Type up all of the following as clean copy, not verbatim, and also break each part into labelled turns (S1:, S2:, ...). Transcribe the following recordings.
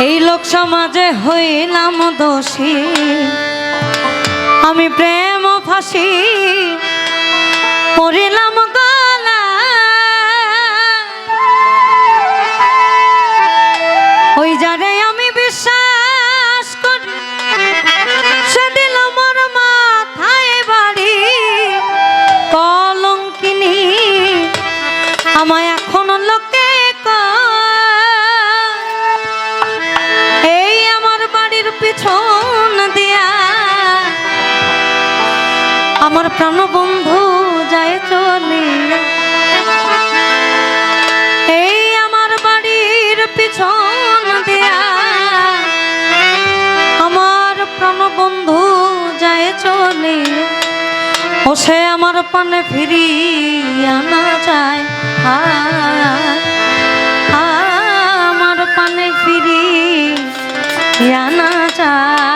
S1: এই লোক সমাজে হইলাম দোষী, আমি প্রেম ফাঁসি পড়িলাম গলা। ওই যারে আমি বিশ্বাস করি সে দিল মোর মাথায় বাড়ি। কলঙ্কিনী আমায় এখনো লোকে এই আমার বাড়ির পিছন দিয়া আমার প্রাণবন্ধু যায় চলে। এই আমার বাড়ির পিছন দিয়া আমার প্রাণবন্ধু যায় চলে। ও সে আমার পানে ফিরিয়ে আনা যায়, আমার পানে ফিরিয়ে আনা যায়।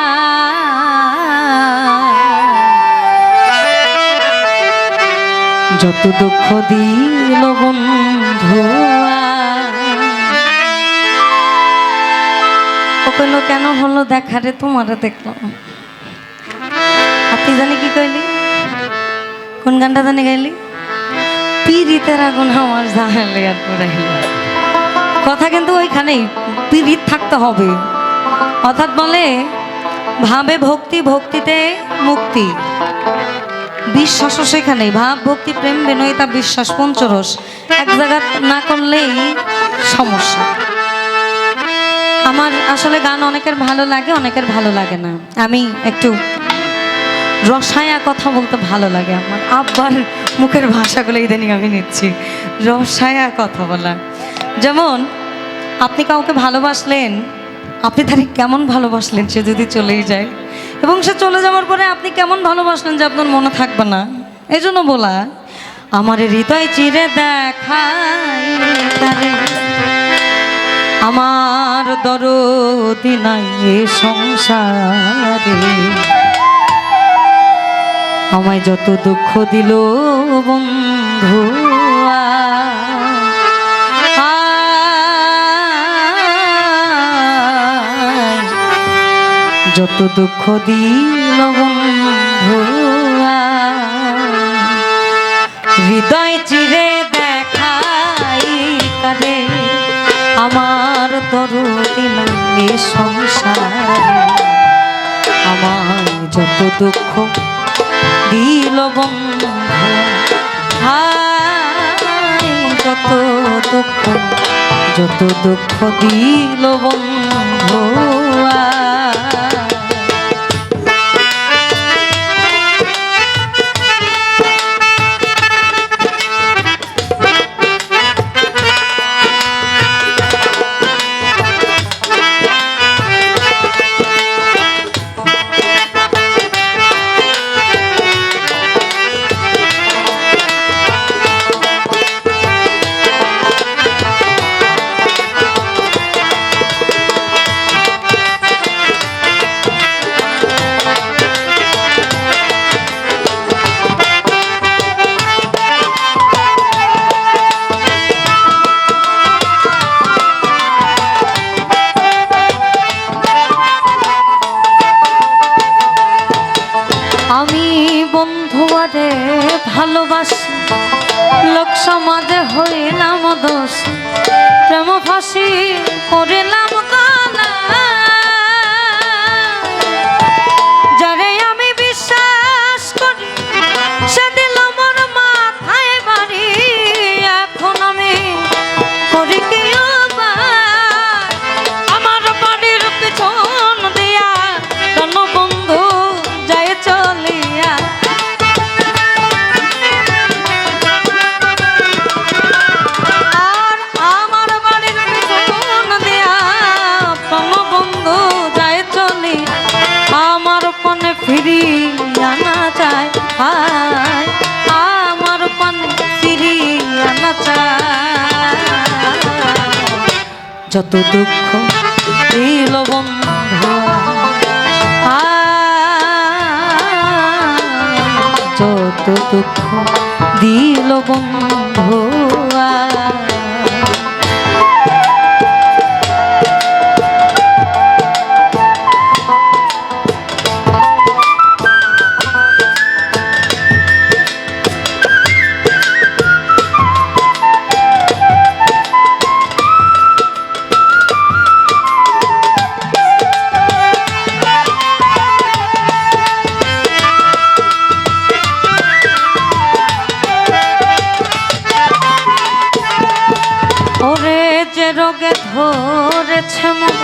S1: যত দুঃখ দিল বন্ধু ও কইল কেন হলো দেখারে তোমারে দেখলাম। আপনি জানি কি কইলি, কোন গানটা জানি গাইলি? পিরিতের আগুন আমার জানালে আর পুরাইল। কথা কিন্তু ওইখানেই, পিরিত থাকতে হবে। অর্থাৎ বলে ভাবে ভক্তি, ভক্তিতে মুক্তি। বিশ্বাসও সেখানেই, ভাব ভক্তি প্রেম বিনয়িতা বিশ্বাস পঞ্চরস এক জায়গা না করলেই সমস্যা। আমার আসলে গান অনেকের ভালো লাগে, অনেকের ভালো লাগে না। আমি একটু রসায়া কথা বলতে ভালো লাগে। আমার আব্বার মুখের ভাষাগুলো ইদানিং আমি নিচ্ছি, রসায়া কথা বলা। যেমন আপনি কাউকে ভালোবাসলেন, আপনি তাকে কেমন ভালোবাসলেন সে যদি চলেই যায়, এবং সে চলে যাওয়ার পরে আপনি কেমন ভালোবাসলেন যে আপনার মনে থাকবে না। এই জন্য বলা আমার হৃদয় চিরে দেখাই তারে, আমার দরদি নাই এ সংসারে। আমায় যত দুঃখ দিল বন্ধু যত দুঃখ দিল বন্ধু হৃদয় চিরে দেখাই কারে, আমার দরদি নাই সংসারে। আমায় যত দুঃখ দিল বন্ধু যত দুঃখ, যত দুঃখ দিল বন্ধু। আমি বন্ধুয়ারে ভালোবাসি, লোক সমাজে হইলাম দোষ, প্রেম ফাঁসি করিলাম গলা। যারে আমি বিশ্বাস করি সে দিল মোর মাথায় বাড়ি। এখন আমি করি কি আমার বাড়ির পিছন দিয়া কোন বন্ধু যায় চলিয়া। আর আমার বাড়ির পিছন দিয়া কোন বন্ধু যায় চলি, আমার পানে ফিরিয়ে আনা চায়, আমার পানে ফিরিয়ে আনা চায়। যত দুঃখ দিল বন্ধু যত দুঃখ দিল বন্ধু রোগে ধরেছে মন,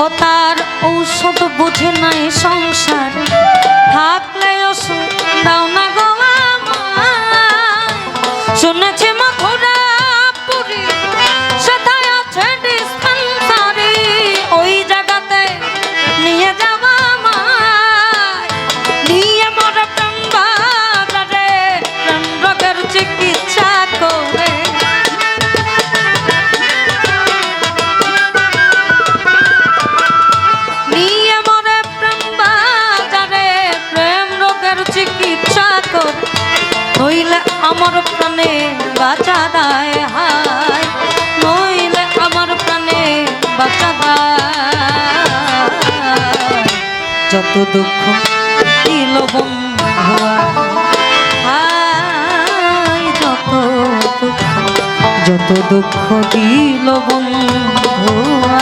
S1: ও তার ঔষধ বুঝে নাই সংসার, থাকলে ওষুধ দাও না গো আমায়। শুনেছি মথুরা পুরী সেটাই আছে ডিসপেন্সারি, ওই জায়গাতে নিয়ে যাওয়া আমায়, নিয়ে মোর প্রাণ বাজারে প্রাণ রোগের চিকিৎসা করে। নইলে আমার প্রাণে বাঁচা দায় হায়, নইলে আমার প্রাণে বাঁচা দায়। যত দুঃখ দিল বন্ধুয়া হায়, যত দুঃখ দিল বন্ধুয়া।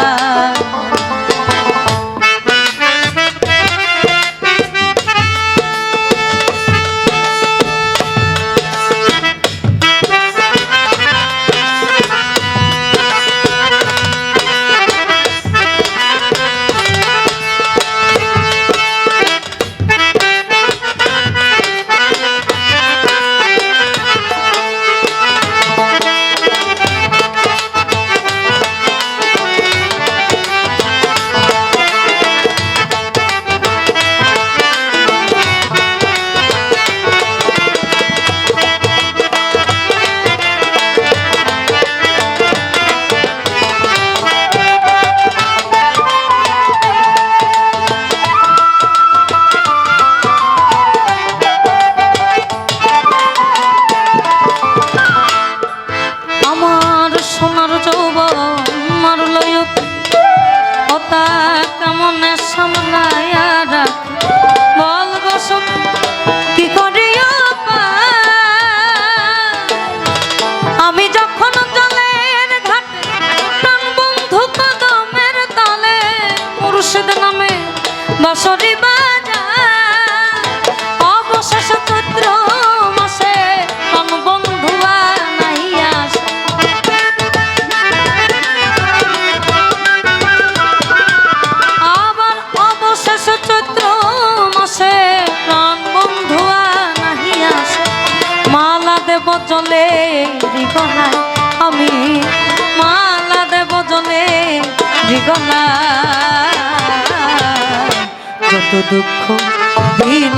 S1: আমি যখন জলের ঘাটে প্রাণ বন্ধু কদমের তলে, মুর্শিদ নামে বাঁশরি বাজায়, অবশেষে চৈত্র মাসে প্রাণ বন্ধু নাই আসে। আবার অবশেষে চৈত্র মাসে প্রাণ বন্ধু নাই আসে। মালা দেব জলে রিগলায়, আমি মালা দেব জলে রিগলায়। যত দুঃখ দিল